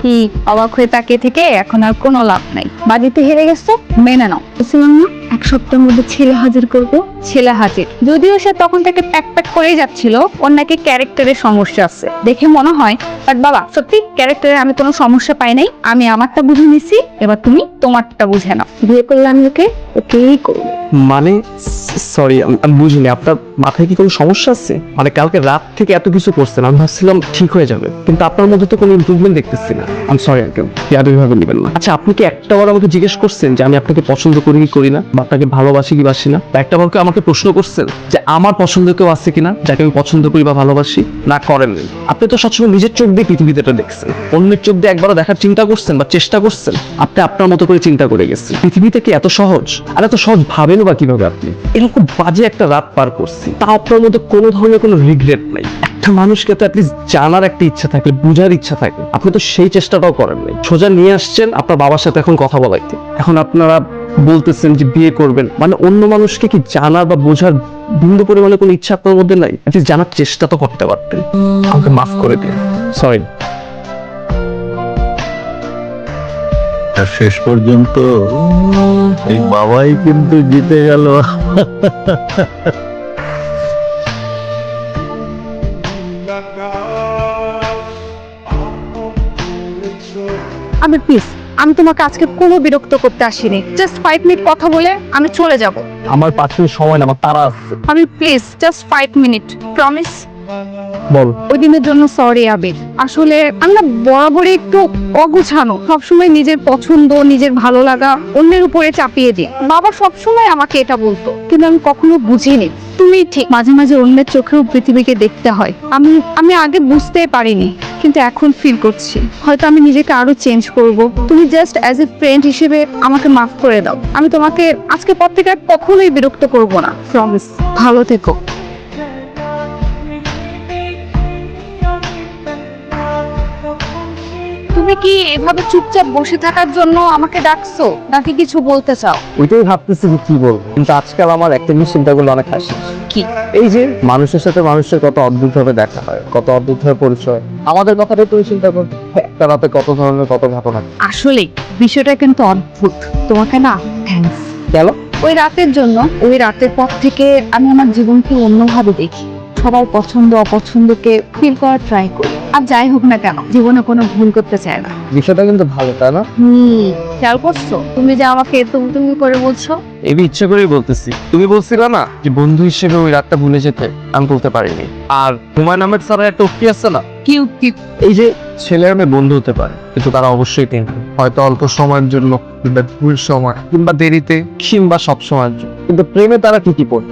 কি অবাক হয়ে তাকিয়ে থেকে এখন আর কোনো লাভ নাই। বাড়িতে হেরে গেছে, মেনে নাও। বুঝলাম না, এক সপ্তাহের মধ্যে ছেলে হাজির করবো। ছেলে হাজির, যদিও সে তখন থেকে প্যাক প্যাক করেই যাচ্ছিল, ওর নাকি ক্যারেক্টারের সমস্যা আছে দেখে মনে হয়। বাট বাবা সত্যি ক্যারেক্টারে আমি কোনো সমস্যা পাই নাই। আমি আমারটা বুঝে নিছি, এবার তুমি তোমারটা বুঝে নাও। বিয়ে করলে আমি ওকেই করবো। মানে সরি, আমি বুঝিনি, আপনার মাথায় কি কোনো সমস্যা আছে? মানে কালকে রাত থেকে এত কিছু করছেন, আমি ভাবছিলাম ঠিক হয়ে যাবে, কিন্তু আপনার মধ্যে তো কোনো ইমপ্রুভমেন্ট দেখতেছি না। আমি সরি আঙ্কেল, ইয়াদবিভাবে নেবেন না। আচ্ছা, আপনি কি একটাবার আমাকে জিজ্ঞেস করছেন যে আমি আপনাকে পছন্দ করি কি করি না, বা আপনাকে ভালোবাসি কি বাসি না? বা একটাবার কি আমাকে প্রশ্ন করছেন যে আমার পছন্দ কেউ আছে কিনা, যাকে আমি পছন্দ করি বা ভালোবাসি? না, করেননি। আপনি তো সবসময় নিজের চোখ দিয়ে পৃথিবীতে দেখছেন, অন্যের চোখ দিয়ে একবারও দেখার চিন্তা করছেন বা চেষ্টা করছেন? আপনি আপনার মতো করে চিন্তা করে গেছেন। পৃথিবীতে কি এত সহজ? আর এত সহজ ভাবেন বা কিভাবে আপনি? এরকম বাজে একটা রাত পার করছি, তা আপনার মধ্যে কোনো ধরনের কোনো রিগ্রেট নাই। একটা মানুষকে তো অ্যাটলিস্ট জানার একটা ইচ্ছা থাকে, বুঝার ইচ্ছা থাকে, আপনি তো সেই চেষ্টাটাও করেন নাই। সোজা নিয়ে আসছেন আপনার বাবার সাথে এখন কথা বলাইতে। এখন আপনারা বলতেছেন যে বিয়ে করবেন, মানে অন্য মানুষকে কি জানার বা বোঝার বিন্দু পরিমাণে কোনো ইচ্ছা আপনার মধ্যে নাই? অ্যাটলিস্ট জানার চেষ্টা তো করতে পারতেন। আমাকে মাফ করে দিন, সরি। আর শেষ পর্যন্ত এই বাবাই কিন্তু জিতে গেল। আমি প্লিজ, আমি তোমাকে আজকে কোনো বিরক্ত করতে আসিনি। জাস্ট 5 মিনিট কথা বলে আমি চলে যাব। আমার 5 মিনিট সময় না, আমার তারা আছে। আমি প্লিজ জাস্ট 5 মিনিট, প্রমিস। বল। ওই দিনের জন্য সরি আবির। আসলে আমি না বরাবরই একটু অগুছানো, সবসময় নিজের পছন্দ, নিজের ভালো লাগা অন্যের উপরে চাপিয়ে দিই। বাবা সবসময় আমাকে এটা বলতো, কিন্তু আমি কখনো বুঝিনি। তুমি ঠিক, মাঝে মাঝে অন্যের চোখেও পৃথিবীকে দেখতে হয়। আমি আগে বুঝতেই পারিনি, কিন্তু এখন ফিল করছি হয়তো আমি নিজেকে আরো চেঞ্জ করব। তুমি জাস্ট অ্যাজ এ ফ্রেন্ড হিসেবে আমাকে মাফ করে দাও। আমি তোমাকে আজকে পর থেকে আর কখনোই বিরক্ত করব না, প্রমিস। ভালো থেকো। তুমি কি এভাবে চুপচাপ বসে থাকার জন্য আমাকে ডাকছো, নাকি কিছু বলতে চাও? ওইটাই ভাবতেছি যে কি বলবো, কিন্তু আজকাল আমার একটা জিনিস চিন্তা করলে অনেক হাসি। কি? এই যে মানুষের সাথে মানুষের কত অদ্ভুত ভাবে দেখা হয়, কত অদ্ভুত ভাবে পরিচয়। আমাদের কথাটা তুমি চিন্তা করো, একটা রাতে কত ধরনের কত ঘটনা। আসলে বিষয়টা কিন্তু অদ্ভুত। তোমাকে না থ্যাঙ্কস। গেল ওই রাতের জন্য। ওই রাতের পর থেকে আমি আমার জীবনকে অন্যভাবে দেখি। সবার পছন্দ অপছন্দকে ফিল করার ট্রাই করি। আর যাই হোক না কেন, জীবনে কোনো ভুল করতে চায় না। বিষয়টা কিন্তু ভালো, তাই না? খেয়াল করছো তুমি যে আমাকে তুমি করে বলছো? এবি ইচ্ছা করেই বলতেছি। তুমি বলছিলা না যে বন্ধু হিসেবে ওই রাতটা ভুলে যেতে, আমি বলতে পারিনি। আর হুমায়ুন আহমেদ স্যার একটা উক্তি আছে না, কি এই যে ছেলের মেয়ে বন্ধু হতে পারে, কিন্তু তারা অবশ্যই তিনটে, হয়তো অল্প সময়ের জন্য, কিংবা ভুল সময়, কিংবা দেরিতে, কিংবা সব সময়ের জন্য, কিন্তু প্রেমে তারা ঠিকই পড়ে।